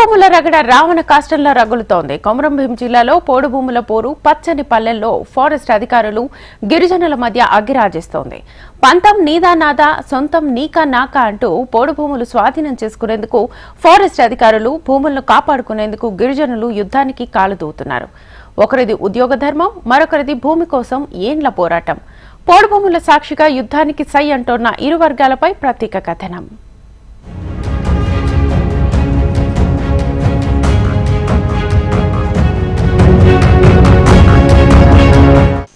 భూముల రగడ రావణ కాష్టంలో రగులుతోంది. కొమరం భీం జిల్లాలో పోడు భూముల పోరు పచ్చని పల్లెల్లో ఫారెస్ట్ అధికారులు గిరిజనుల మధ్య అగ్గిరాజేస్తోంది. పంతం నీదా నాదా సొంతం నీకా నాకా అంటూ పోడు భూములు స్వాధీనం చేసుకునేందుకు ఫారెస్ట్ అధికారులు భూములను కాపాడుకునేందుకు గిరిజనులు యుద్ధానికి కాలుదూతున్నారు. ఒకరిది ఉద్యోగ ధర్మం, మరొకరిది భూమి కోసం ఏండ్ల పోరాటం. పోడు భూముల సాక్షిగా యుద్ధానికి సై అంటోన్న ఇరు వర్గాలపై ప్రత్యేక కథనం.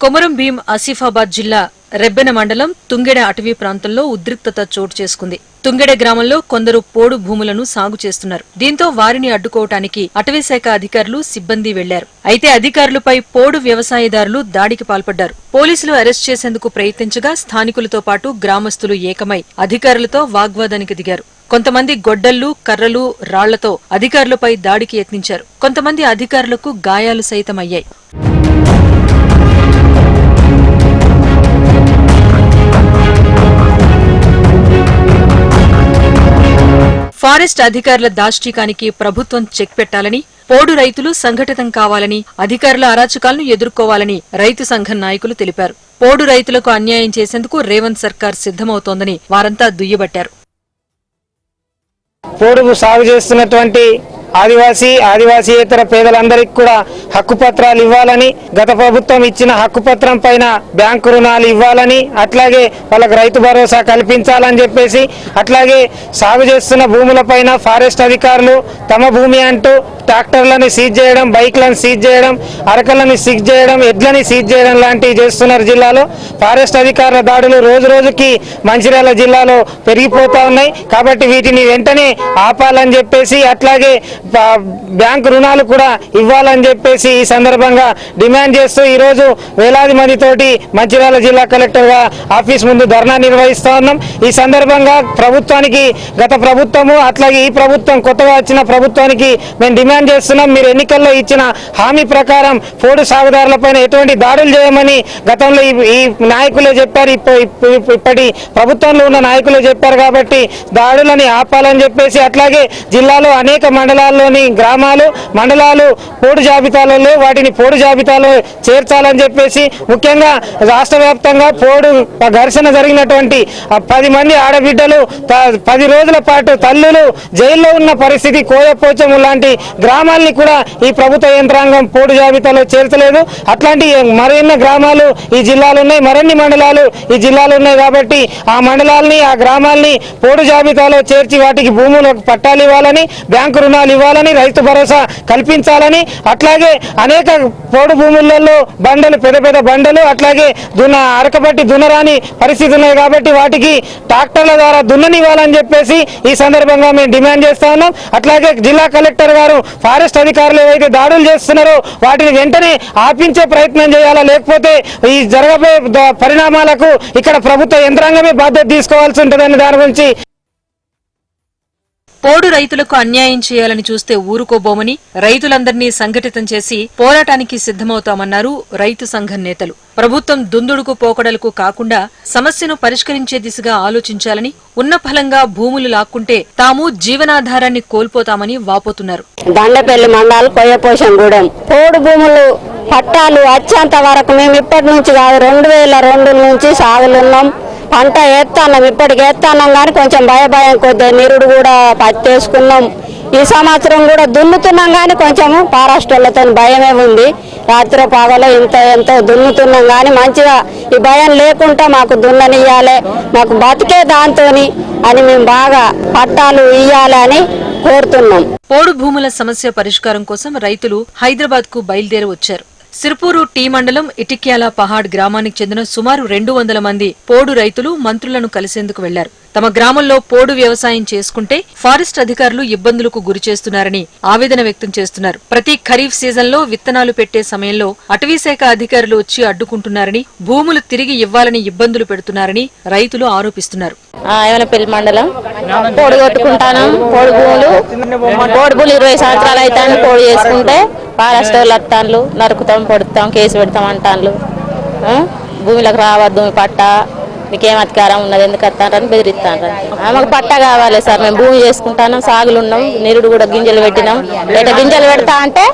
కొమరం భీం ఆసిఫాబాద్ జిల్లా రెబ్బెన మండలం తుంగెడ అటవీ ప్రాంతంలో ఉద్రిక్తత చోటు చేసుకుంది. తుంగెడ గ్రామంలో కొందరు పోడు భూములను సాగు చేస్తున్నారు. దీంతో వారిని అడ్డుకోవటానికి అటవీశాఖ అధికారులు సిబ్బంది వెళ్లారు. అయితే అధికారులపై పోడు వ్యవసాయదారులు దాడికి పాల్పడ్డారు. పోలీసులు అరెస్ట్ చేసేందుకు ప్రయత్నించగా స్థానికులతో పాటు గ్రామస్తులు ఏకమై అధికారులతో వాగ్వాదానికి దిగారు. కొంతమంది గొడ్డళ్లు, కర్రలు, రాళ్లతో అధికారులపై దాడికి యత్నించారు. కొంతమంది అధికారులకు గాయాలు సైతం అయ్యాయి. ఫారెస్ట్ అధికారుల దాష్టీకానికి ప్రభుత్వం చెక్ పెట్టాలని, పోడు రైతులు సంఘటితం కావాలని, అధికారుల అరాచకాలను ఎదుర్కోవాలని రైతు సంఘం నాయకులు తెలిపారు. పోడు రైతులకు అన్యాయం చేసేందుకు రేవంత్ సర్కార్ సిద్ధమవుతోందని వారంతా దుయ్యబట్టారు. పోడు సాగు చేస్తున్నటువంటి ఆదివాసీయేతర పేదలందరికీ కూడా హక్కు పత్రాలు ఇవ్వాలని, గత ప్రభుత్వం ఇచ్చిన హక్కు పత్రం పైన బ్యాంకు రుణాలు ఇవ్వాలని, అట్లాగే వాళ్ళకు రైతు భరోసా కల్పించాలని చెప్పేసి, అట్లాగే సాగు చేస్తున్న భూములపైన ఫారెస్ట్ అధికారులు తమ భూమి అంటూ ట్రాక్టర్లను సీజ్ చేయడం, బైక్లను సీజ్ చేయడం, అరకలను సీజ్ చేయడం, ఎడ్లని సీజ్ చేయడం లాంటివి చేస్తున్నారు. జిల్లాలో ఫారెస్ట్ అధికారుల దాడులు రోజు రోజుకి మంచిర్యాల జిల్లాలో పెరిగిపోతా ఉన్నాయి. కాబట్టి వీటిని వెంటనే ఆపాలని చెప్పేసి, అట్లాగే బ్యాంకు రుణాలు కూడా ఇవ్వాలని చెప్పేసి ఈ సందర్భంగా డిమాండ్ చేస్తూ ఈరోజు వేలాది మందితోటి మంచిర్యాల జిల్లా కలెక్టర్ ఆఫీస్ ముందు ధర్నా నిర్వహిస్తా ఉన్నాం. ఈ సందర్భంగా ప్రభుత్వానికి, గత ప్రభుత్వము అట్లాగే ఈ ప్రభుత్వం కొత్తగా వచ్చిన ప్రభుత్వానికి మేము డిమాండ్ చేస్తున్నాం. మీరు ఎన్నికల్లో ఇచ్చిన హామీ ప్రకారం పోడు సాగుదారులపైన ఎటువంటి దాడులు చేయమని గతంలో ఈ నాయకులే చెప్పారు, ఇప్పటి ప్రభుత్వంలో ఉన్న నాయకులే చెప్పారు. కాబట్టి దాడులని ఆపాలని చెప్పేసి, అట్లాగే జిల్లాలో అనేక మండలాల్లోని మండలాలు పోడు జాబితాలలో వాటిని పోడు జాబితాలో చేర్చాలని చెప్పేసి, ముఖ్యంగా రాష్ట్ర వ్యాప్తంగా పోడు ఘర్షణ జరిగినటువంటి 10 మంది ఆడబిడ్డలు 10 రోజుల పాటు తల్లులు జైల్లో ఉన్న పరిస్థితి, కోయపోచము లాంటి గ్రామాల్ని కూడా ఈ ప్రభుత్వ యంత్రాంగం పోడు జాబితాలో చేర్చలేదు. అట్లాంటి మరిన్ని గ్రామాలు ఈ జిల్లాలో ఉన్నాయి, మరిన్ని మండలాలు ఈ జిల్లాలో ఉన్నాయి. కాబట్టి ఆ మండలాల్ని, ఆ గ్రామాల్ని పోడు జాబితాలో చేర్చి వాటికి భూములకు పట్టాలు ఇవ్వాలని, బ్యాంకు రుణాలు ఇవ్వాలని, రైతు భరోసా కల్పించాలని, అట్లాగే అనేక పోడు భూములలో బండలు, పెద్ద పెద్ద బండలు, అట్లాగే అరకబట్టి దున్నరాని పరిస్థితి ఉన్నాయి. కాబట్టి వాటికి ట్రాక్టర్ల ద్వారా దున్ననివ్వాలని చెప్పేసి ఈ సందర్భంగా మేము డిమాండ్ చేస్తా ఉన్నాం. అట్లాగే జిల్లా కలెక్టర్ గారు ఫారెస్ట్ అధికారులు ఏవైతే దాడులు చేస్తున్నారో వాటిని వెంటనే ఆపించే ప్రయత్నం చేయాలా, లేకపోతే ఈ జరగబోయే పరిణామాలకు ఇక్కడ ప్రభుత్వ యంత్రాంగమే బాధ్యత తీసుకోవాల్సి ఉంటుందని దాని గురించి. పోడు రైతులకు అన్యాయం చేయాలని చూస్తే ఊరుకోబోమని, రైతులందరినీ సంఘటితం చేసి పోరాటానికి సిద్ధమవుతామన్నారు రైతు సంఘం నేతలు. ప్రభుత్వం దుందుడుకు పోకడలకు కాకుండా సమస్యను పరిష్కరించే దిశగా ఆలోచించాలని, ఉన్న ఫలంగా భూములు లాక్కుంటే తాము జీవనాధారాన్ని కోల్పోతామని వాపోతున్నారు. దండపల్లి మండలం కొయ్యపోషంగూడెం పోడు భూములు పట్టాలు వచ్చేంత వరకు మేము ఇప్పటి నుంచి కాదు 2002 నుంచి సాగులున్నాం. పంట వేస్తున్నాం, ఇప్పటికి వేస్తున్నాం కానీ కొంచెం భయం కొద్దిగా నిరుడు కూడా పత్తేసుకున్నాం. ఈ సంవత్సరం కూడా దున్నుతున్నాం కానీ కొంచెము పారాస్టర్లతో భయమే ఉంది. రాత్రి పగలో ఎంతో దున్నుతున్నాం కానీ మంచిగా ఈ భయం లేకుండా మాకు దున్ననియ్యాలి, మాకు బతికే దాంతోని అని మేము బాగా పట్టాలు ఇయ్యాలి అని కోరుతున్నాం. పోడు భూముల సమస్య పరిష్కారం కోసం రైతులు హైదరాబాద్ కు బయలుదేరి వచ్చారు. సిర్పూరు టీ మండలం ఇటిక్యాల పహాడ్ గ్రామానికి చెందిన సుమారు 200 మంది పోడు రైతులు మంత్రులను కలిసేందుకు వెళ్లారు. తమ గ్రామంలో పోడు వ్యవసాయం చేసుకుంటే ఫారెస్ట్ అధికారులు ఇబ్బందులకు గురిచేస్తున్నారని ఆవేదన వ్యక్తం చేస్తున్నారు. ప్రతి ఖరీఫ్ సీజన్లో విత్తనాలు పెట్టే సమయంలో అటవీశాఖ అధికారులు వచ్చి అడ్డుకుంటున్నారని, భూములు తిరిగి ఇవ్వాలని ఇబ్బందులు పెడుతున్నారని రైతులు ఆరోపిస్తున్నారు. పెళ్లి మండలం పోడు కొట్టుకుంటాను. పోడు భూములు 20 సంవత్సరాలు అయితే పోడు చేసుకుంటే ఫారెస్ట్ వాళ్ళు వస్తాను, నరుకుతాం, పొడుతాం, కేసు పెడతాం అంటాను. భూమిలోకి రావద్దు, పట్ట మీకేం అధికారం ఉన్నది, ఎందుకు వస్తారని బెదిరిస్తాను. మాకు పట్ట కావాలి సార్, మేము భూమి చేసుకుంటాను, సాగులు ఉన్నాం, నిరుడు కూడా గింజలు పెట్టినాం. ఎట గింజలు పెడతా అంటే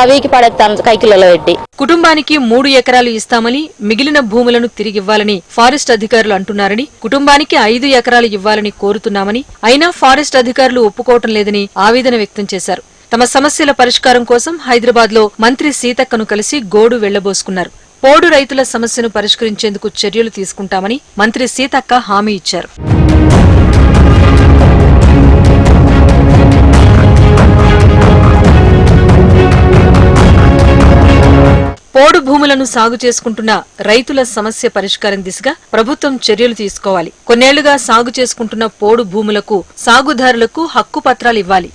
వీకి పడేస్తాను కైకిలలో పెట్టి. కుటుంబానికి 3 ఎకరాలు ఇస్తామని, మిగిలిన భూములను తిరిగివ్వాలని ఫారెస్ట్ అధికారులు అంటున్నారని, కుటుంబానికి 5 ఎకరాలు ఇవ్వాలని కోరుతున్నామని, అయినా ఫారెస్ట్ అధికారులు ఒప్పుకోవటం లేదని ఆవేదన వ్యక్తం చేశారు. తమ సమస్యల పరిష్కారం కోసం హైదరాబాద్ లో మంత్రి సీతక్కను కలిసి గోడు వెళ్లబోసుకున్నారు. పోడు రైతుల సమస్యను పరిష్కరించేందుకు చర్యలు తీసుకుంటామని మంత్రి సీతక్క హామీ ఇచ్చారు. పోడు భూములను సాగు చేసుకుంటున్న రైతుల సమస్య పరిష్కారం దిశగా ప్రభుత్వం చర్యలు తీసుకోవాలి. కొన్నేళ్లుగా సాగు చేసుకుంటున్న పోడు భూములకు సాగుదారులకు హక్కు పత్రాలు ఇవ్వాలి.